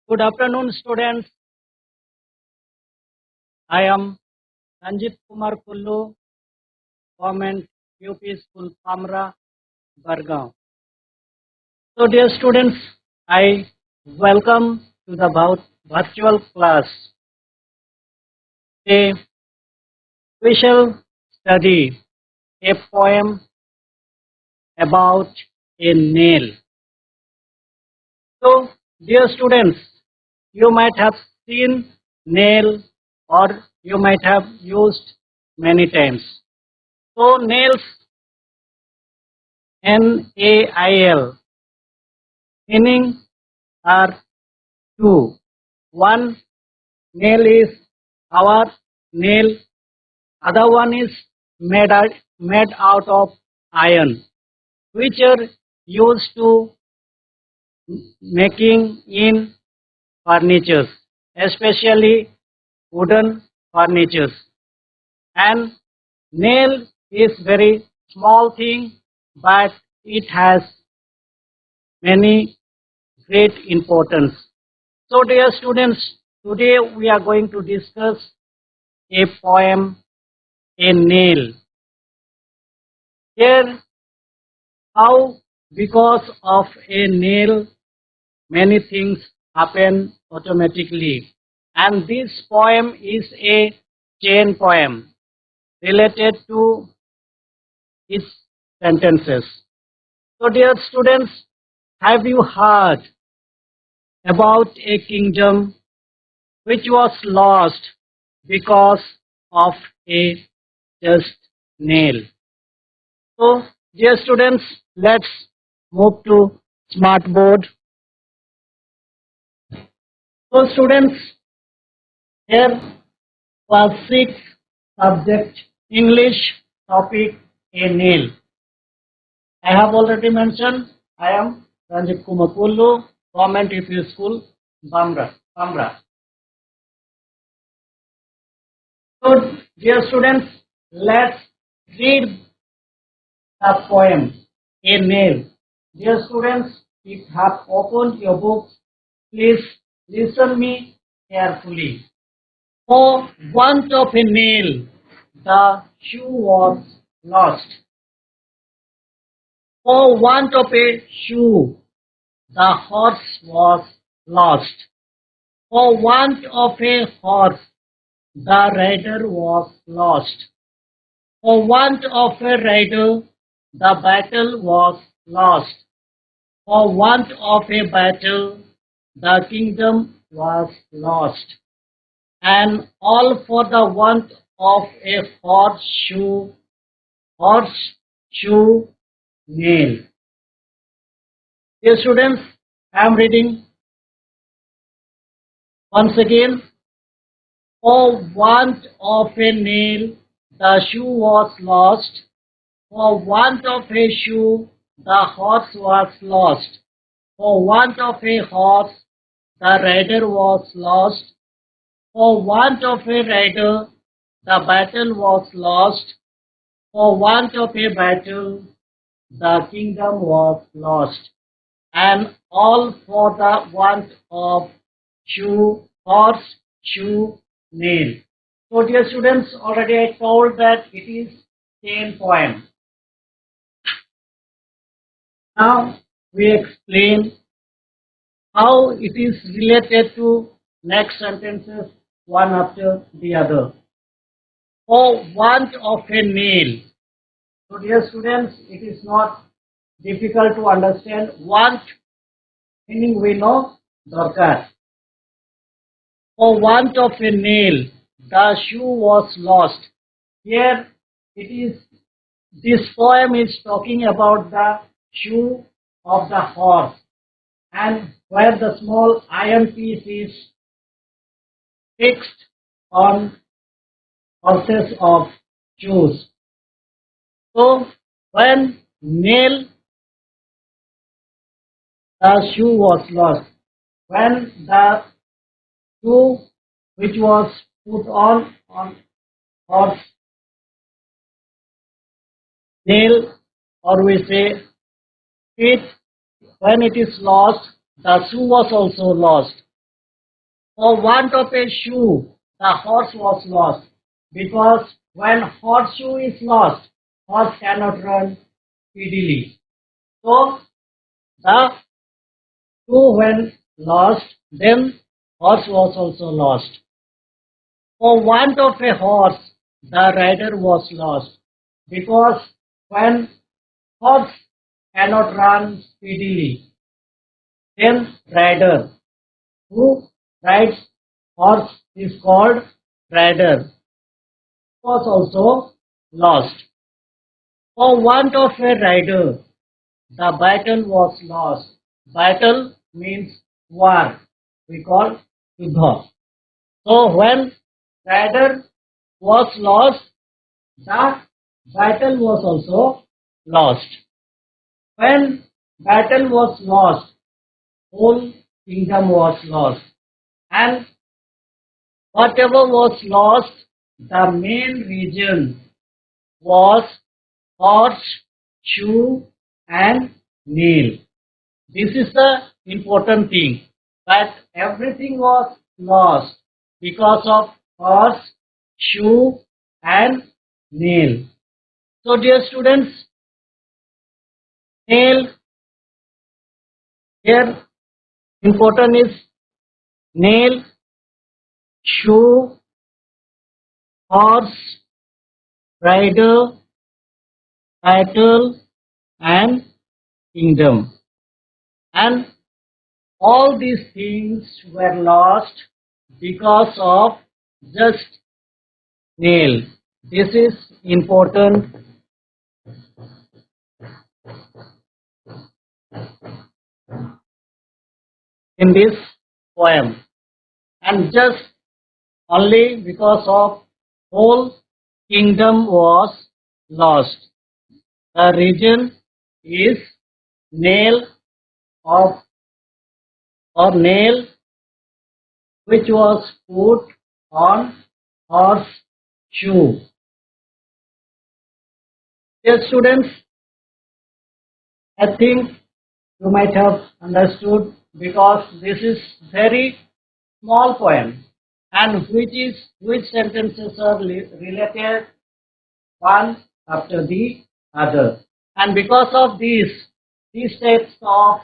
Good afternoon, students. I am Ranjit Kumar Kullu, Government UP School, Pamra, Bargaon. So, dear students, I welcome to the virtual class. Today, we shall study a poem about a nail. So, dear students, you might have seen nail or you might have used many times. So, nails, NAIL, meaning are two. One nail is our nail, other one is made out of iron, which are used to making in furnitures, especially wooden furnitures. And nail is very small thing, but it has many great importance. So, dear students, today we are going to discuss a poem, A Nail. Here, how because of a nail, many things happen automatically. And this poem is a chain poem related to its sentences. So, dear students, have you heard about a kingdom which was lost because of a just nail? So, dear students, let's move to smart board. So, students, here was 6 subject English topic a nail. I have already mentioned I am Ranjit Kumar Kullu, Government UP School, Pamra. So, dear students, let's read the poem, A Nail. Dear students, if you have opened your books, please listen me carefully. For want of a nail, the shoe was lost. For want of a shoe, the horse was lost. For want of a horse, the rider was lost. For want of a rider, the battle was lost. For want of a battle, the kingdom was lost. And all for the want of a horseshoe nail. Dear students, I am reading once again. For want of a nail, the shoe was lost. For want of a shoe, the horse was lost. For want of a horse, the rider was lost. For want of a rider, the battle was lost. For want of a battle, the kingdom was lost. And all for the want of shoe, nail. So, dear students, already I told that it is chain poem. Now we explain how it is related to next sentences one after the other. For want of a nail. So, dear students, it is not difficult to understand. Want meaning we know darkar. For want of a nail, the shoe was lost. Here it is. This poem is talking about the shoe of the horse, and where the small iron piece is fixed on horses of shoes. So when nail, the shoe was lost. When the shoe which was put on horse nail, or we say feet, when it is lost, the shoe was also lost. For want of a shoe, the horse was lost. Because when horseshoe is lost, horse cannot run speedily. So the shoe when lost, then horse was also lost. For want of a horse, the rider was lost. Because when horse cannot run speedily, then rider who rides horse is called rider was also lost. For want of a rider, the battle was lost. Battle means war. We call yuddha. So when rider was lost, the battle was also lost. When battle was lost, whole kingdom was lost. And whatever was lost, the main reason was horse, shoe, and nail. This is the important thing. But everything was lost because of horse, shoe, and nail. So, dear students, nail here important is nail, shoe, horse, rider, title, and kingdom. And all these things were lost because of just nail. This is important in this poem. And just only because of whole kingdom was lost. The reason is nail of or nail which was put on horse shoe. Dear students, I think you might have understood because this is very small poem and which sentences are related one after the other. And because of these types of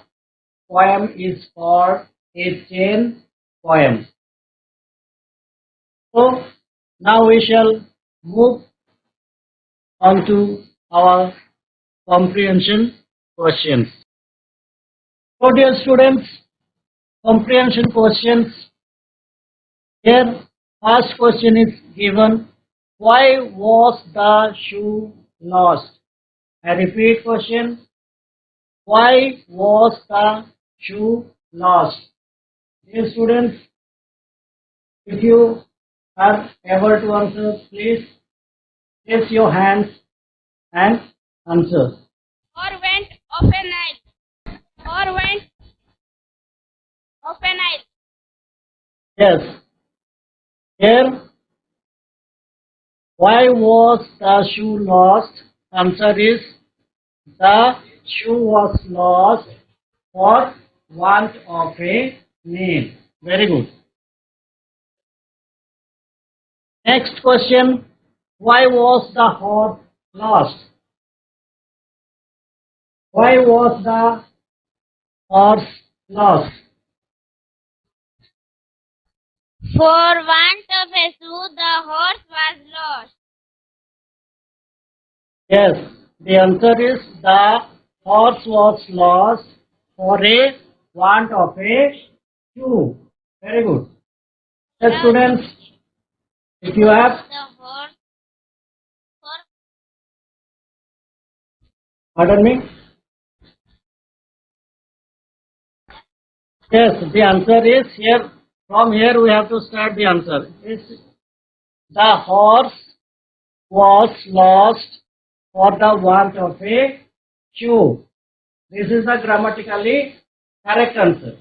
poem is called a chain poem. So now we shall move on to our comprehension questions. So dear students, comprehension questions. Here first question is given, why was the shoe lost? I repeat question, why was the shoe lost? Dear students, if you are able to answer, please raise your hands and answer. Or went of a Nile. Or went of a Nile. Yes. Here, why was the shoe lost? Answer is the shoe was lost for want of a nail. Very good. Next question, why was the horse lost? Why was the horse lost? For want of a shoe, the horse was lost. Yes, the answer is the horse was lost for a want of a shoe. Very good. Yes, students, if you have, The horse for pardon me. Yes, the answer is here. From here we have to start the answer. It's the horse was lost for the want of a shoe. This is the grammatically correct answer.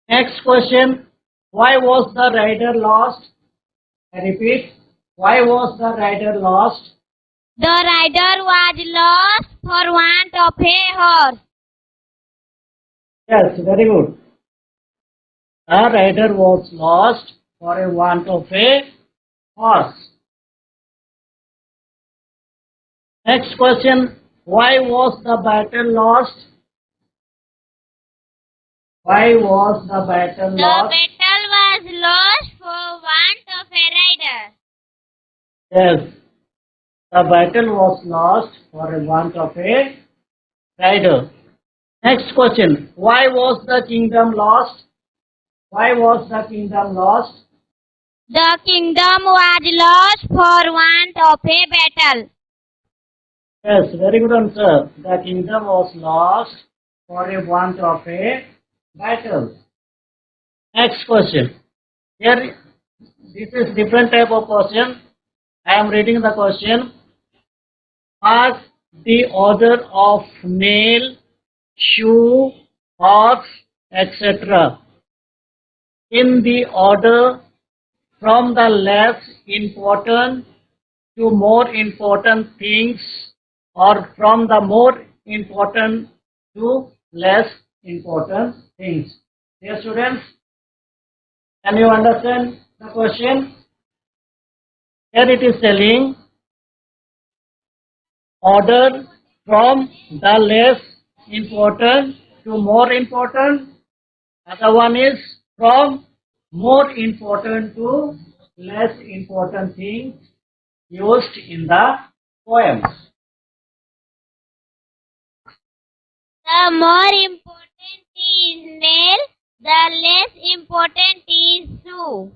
Next question, why was the rider lost? I repeat, why was the rider lost? the rider was lost for want of a horse. Yes, very good. The rider was lost for a want of a horse. Next question. Why was the battle lost? Why was the battle The lost? battle was lost for want of a rider. Yes, the battle was lost for a want of a rider. Next question. Why was the kingdom lost? Why was the kingdom lost? The kingdom was lost for want of a battle. Yes, very good answer. The kingdom was lost for a want of a battle. Next question. Here, this is different type of question. I am reading the question. Mark the order of nail, shoe, horse, etc. in the order from the less important to more important things, or from the more important to less important things. Dear students, can you understand the question? Here it is telling order from the less important to more important. Other one is from more important to less important things used in the poems. The more important is nail, the less important is shoe.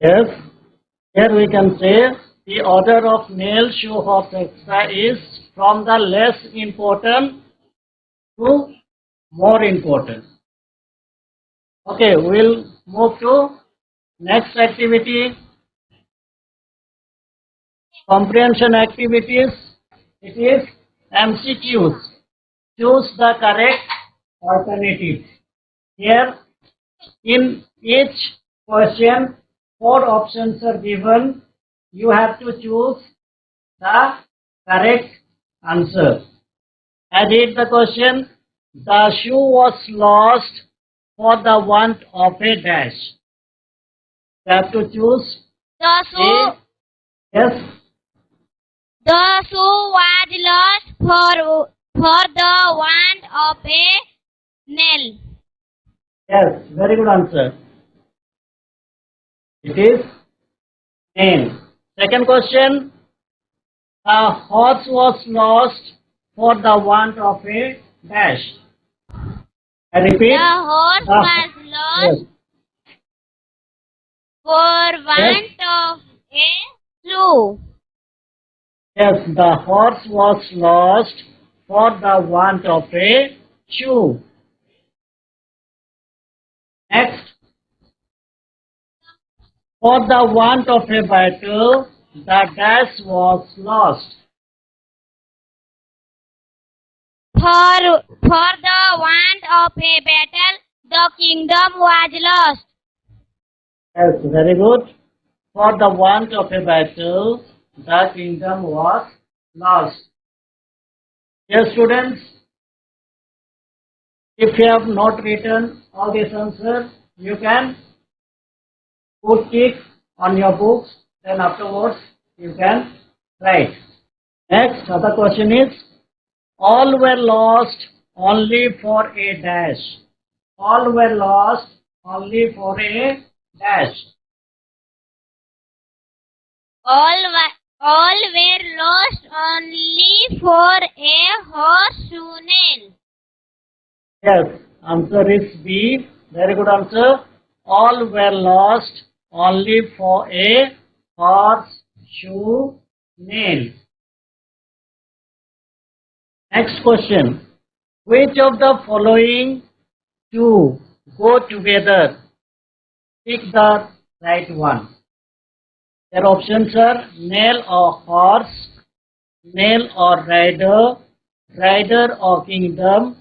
Yes, here we can say the order of nail, shoe, horse, etc. is from the less important to more important. Okay, we'll move to next activity. Comprehension activities. It is MCQs. Choose the correct alternative. Here, in each question, 4 options are given. You have to choose the correct answer. I read the question. The shoe was lost for the want of a dash. You have to choose The shoe, A. Yes. the shoe was lost for the want of a nail. Yes. Very good answer. It is nail. Second question. A horse was lost for the want of a dash. I repeat. The horse The- was lost yes. for want of a shoe. Yes, the horse was lost for the want of a shoe. Next, for the want of a battle, the dash was lost. For the want of a battle, the kingdom was lost. Yes, very good. For the want of a battle, the kingdom was lost. Dear students, if you have not written all these answers, you can put tick on your books, then afterwards you can write. Next, other question is, all were lost only for a dash. All were lost only for a dash. All were lost only for a horseshoe nail. Yes, answer is B. Very good answer. All were lost only for a horseshoe nail. Next question. Which of the following two go together? Pick the right one. Their options are nail or horse, nail or rider, rider or kingdom,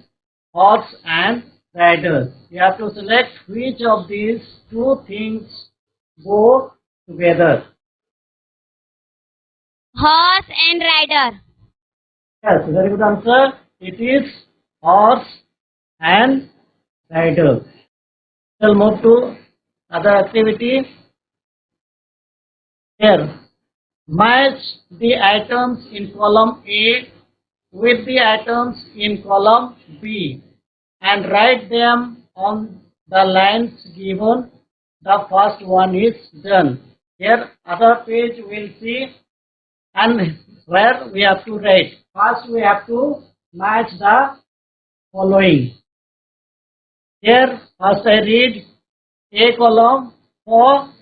horse and rider. You have to select which of these two things go together. Horse and rider. Yes, very good answer. It is horse and rider. We'll move to other activity. Here, match the items in column A with the items in column B and write them on the lines given. The first one is done. Here, other page we'll see, and where we have to write. First, we have to match the following. Here, first I read A column for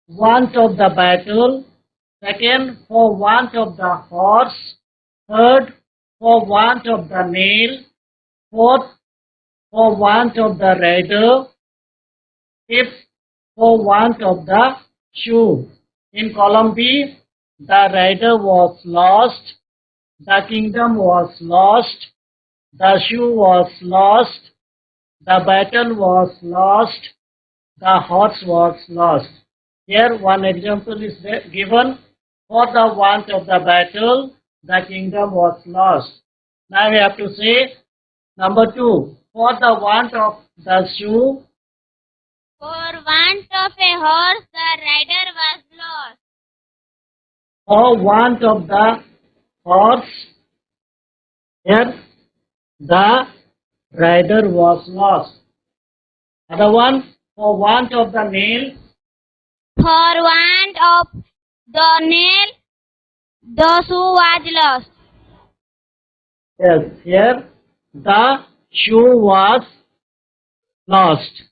want of the battle, second for want of the horse, third for want of the nail, fourth for want of the rider, fifth for want of the shoe. In column B, the rider was lost, the kingdom was lost, the shoe was lost, the battle was lost, the horse was lost. Here one example is given. For the want of the battle, the kingdom was lost. Now we have to say number 2. For the want of the shoe, For want of a horse, the rider was lost. for want of the horse, here the rider was lost. Other one, for want of the nail, For want of the nail, the shoe was lost. yes, here the shoe was lost.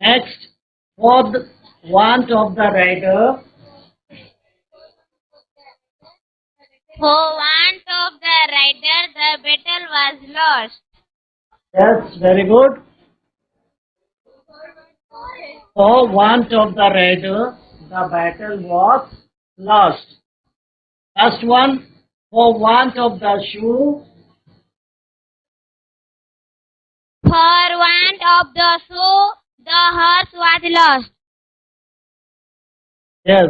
Next, for the want of the rider, For want of the rider, the battle was lost. yes, very good. For want of the rider, the battle was lost. Last one, for want of the shoe, For want of the shoe, the horse was lost. yes,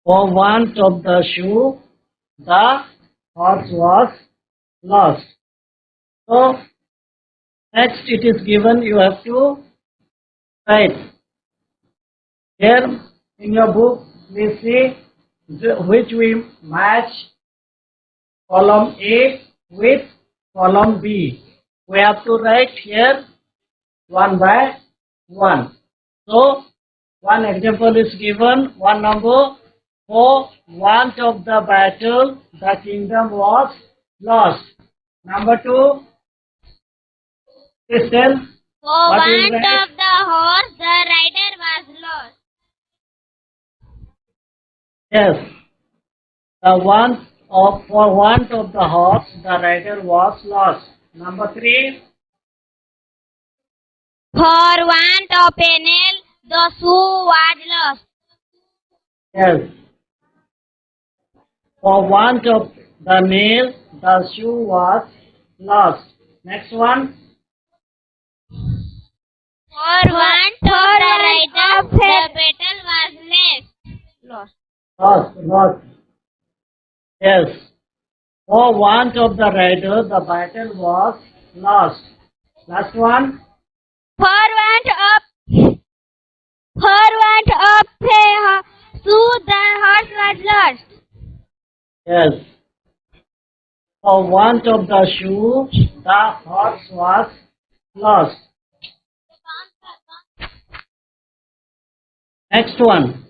for want of the shoe, the horse was lost. So, next it is given, you have to write. Here in your book, we see which we match column A with column B. We have to write here one by one. So, one example is given, one number. For want of the battle, the kingdom was lost. Number 2, Kristen, For what is want that? of the horse, the rider was lost. Yes, for want of the horse, the rider was lost. Number 3, For want of a nail, the shoe was lost. yes, for want of the nail, the shoe was lost. Next one, For want of the rider, the battle was lost. lost. Yes, for want of the rider, the battle was lost. Last one, For want of a shoe, the horse was lost. yes, for want of the shoe, the horse was lost. Next one,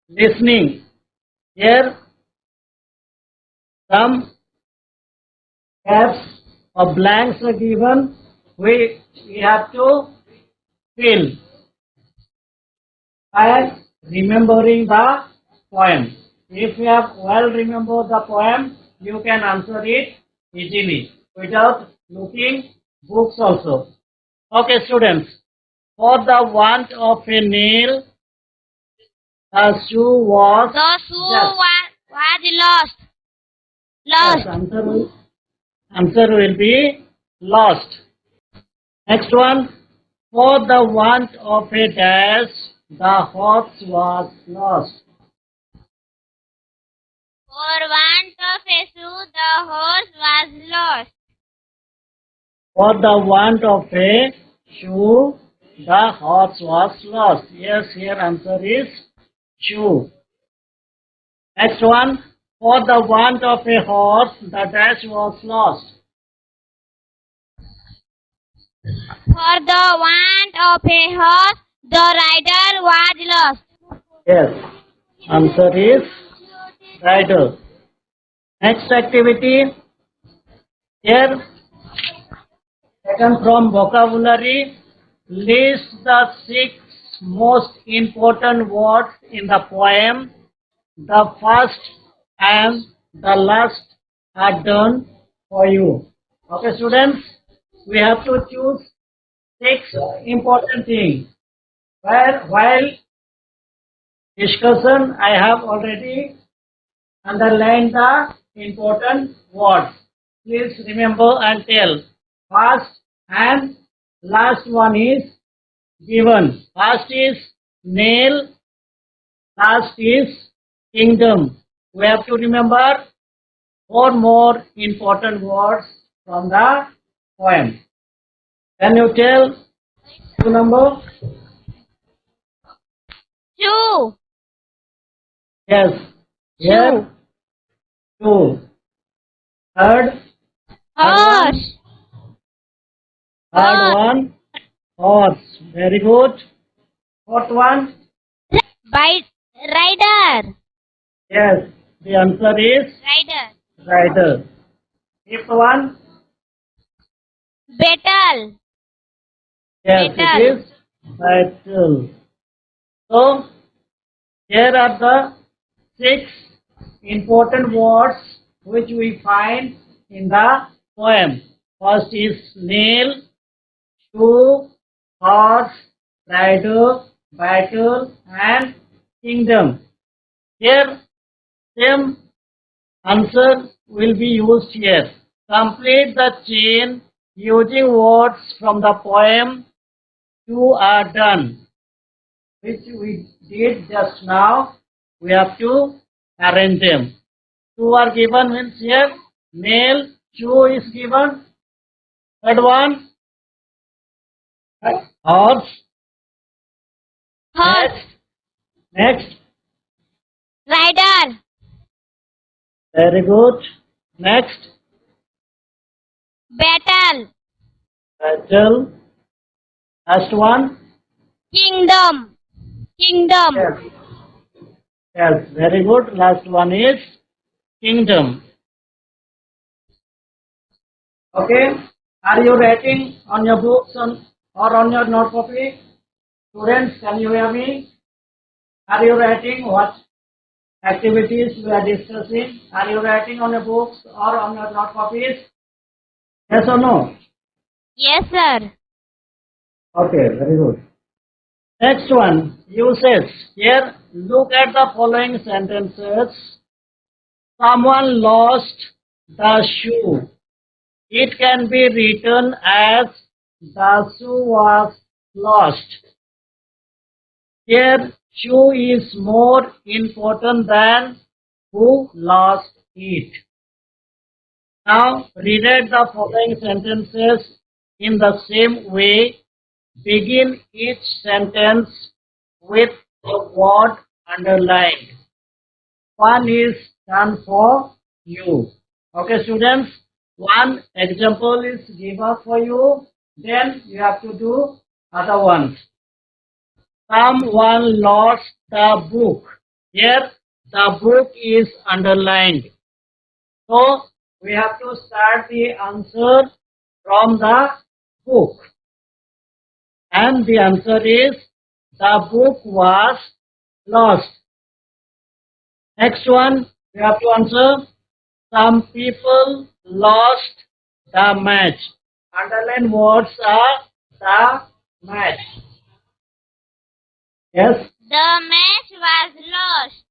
listening. Here, some gaps or blanks are given. We have to fill by remembering the poem. If you have well remembered the poem, you can answer it easily without looking books also. Okay, students. For the want of a nail, the shoe was The shoe just. was lost. Yes, answer will be lost. Next one. For the want of a dash, the horse was lost. For want of a shoe, the horse was lost. For the want of a shoe, the horse was lost. Yes, here answer is shoe. Next one. For the want of a horse, the dash was lost. For the want of a horse, the rider was lost. Yes, answer is rider. Next activity. Here, taken from vocabulary, list the 6 most important words in the poem. The first and the last are done for you. Okay, students, we have to choose 6 important things. While discussion, I have already underlined the important words. Please remember and tell. First and last one is given. First is nail, last is kingdom. We have to remember 4 more important words from the poem. Can you tell 2 number? Shoe. Yes. Here, 2. Third Horse. one, horse. Very good. Fourth one, By rider. yes. The answer is Rider. rider. Fifth one, Battle. yes, it Battle. is battle. So, here are the 6 important words which we find in the poem. First is nail, shoe, horse, rider, battle, and kingdom. Here, same answer will be used here. Complete the chain using words from the poem. 2 are done, which we did just now. We have to arrange them. 2 are given means here nail, shoe is given. Third one, horse. Horse. Next, Rider. very good. Next, Battle. battle. Last one, Kingdom. Kingdom. yes. Yes, very good. Last one is kingdom. Okay. Are you writing on your books or on your note copy? Students, can you hear me? Are you writing what activities we are discussing? Are you writing on your books or on your note copies? Yes or no? Yes, sir. Okay, very good. Next one, uses. Here, look at the following sentences. Someone lost the shoe. It can be written as the shoe was lost. Here, shoe is more important than who lost it. Now, reread the following sentences in the same way. Begin each sentence with the word underlined. One is done for you. Okay, students, one example is given for you. Then you have to do other ones. Someone lost the book. Here, the book is underlined. So, we have to start the answer from the book. And the answer is the book was lost. Next one, we have to answer. Some people lost the match. Underline words are the match. Yes, The match was lost.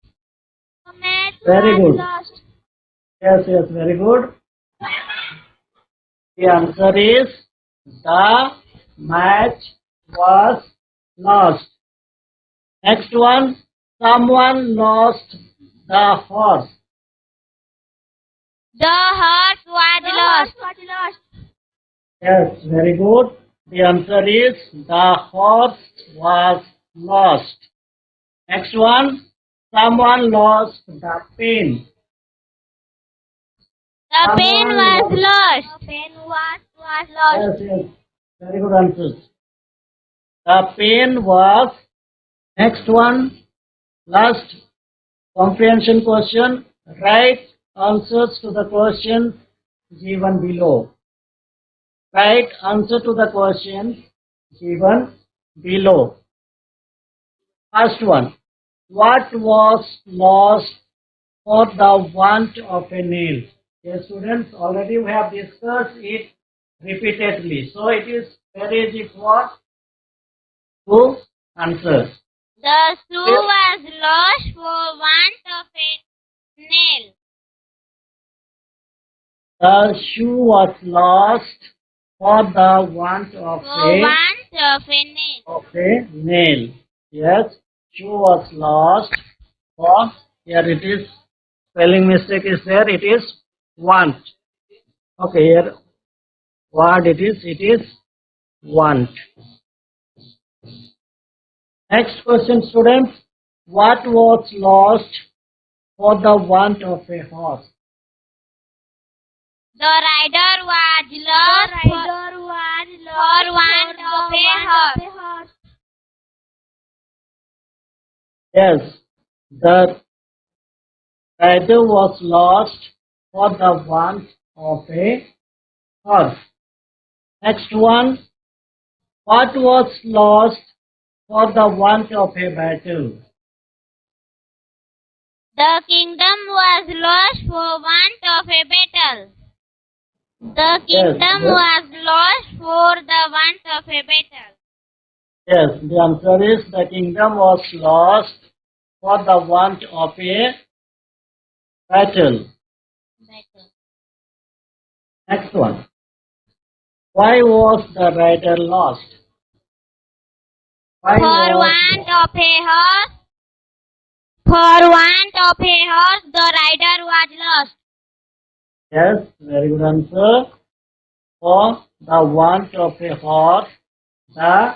The match very was good. lost. Yes, very good. The answer is the match was lost. Next one, someone lost the horse. The horse was lost. Yes, very good. The answer is the horse was lost. Next one, someone lost the pen. The pen Someone was lost. lost. The pen was lost. Yes, yes. Very good answers. The pen was. Next one, last comprehension question. Write answers to the questions given below. Write answer to the questions given below. First one. What was lost for the want of a nail? Yes, students, already we have discussed it repeatedly. So it is very easy for to answer. The shoe was lost for want of a nail. The shoe was lost for the want of a nail. Yes, shoe was lost for, here it is, spelling mistake is there, it is want. Okay, here what it is want. Next question, students. What was lost for the want of a horse? The rider was lost for want of a horse. Yes, the rider was lost for the want of a horse. Next one. What was lost for the want of a battle? The kingdom was lost for want of a battle. The kingdom was lost for the want of a battle. Yes, the answer is the kingdom was lost for the want of a battle. Next one. Why was the rider lost? For want of a horse. For want of a horse, the rider was lost. Yes, very good answer. For the want of a horse, the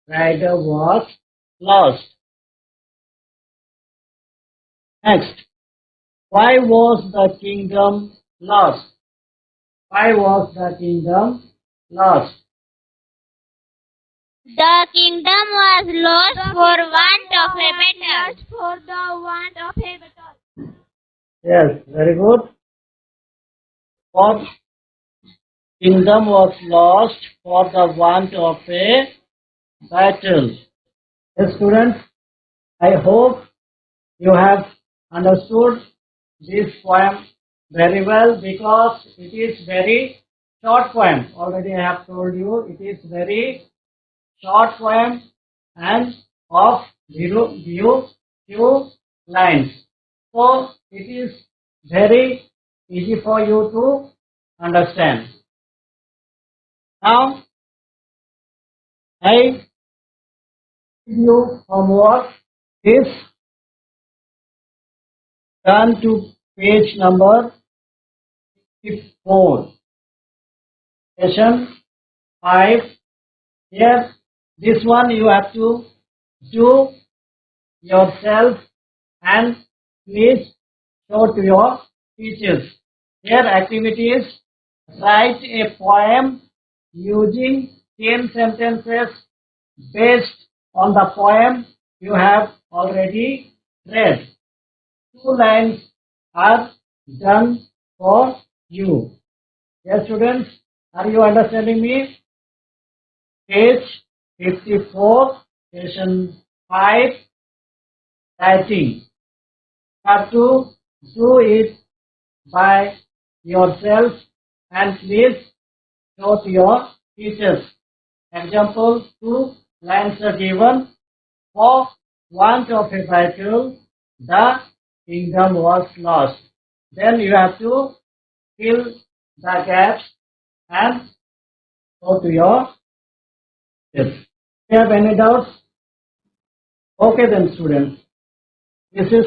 rider was lost. Next, why was the kingdom lost? Why was the kingdom lost? The kingdom was lost for want of a battle. For the want of a battle. Yes, very good. For kingdom was lost for the want of a battle. Yes, students, I hope you have understood this poem very well because it is very short poem. Already I have told you it is very short poem and of few lines. So it is very easy for you to understand. Now I give you homework. This turn to page number 54. Session 5. Here, this one you have to do yourself and please show to your teachers. Here activities, write a poem using 10 sentences based on the poem you have already read. 2 lines are done for you. Yes, students, are you understanding me? Page 54, session 5, writing. You have to do it by yourself and please show to your teachers. Example, 2 lines are given. For want of a battle, the kingdom was lost. Then you have to fill the gaps and go to your teachers. If you have any doubts, okay then students. This is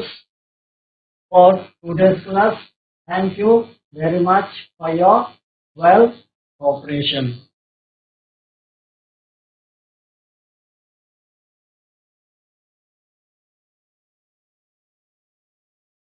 for today's class. Thank you very much for your well cooperation.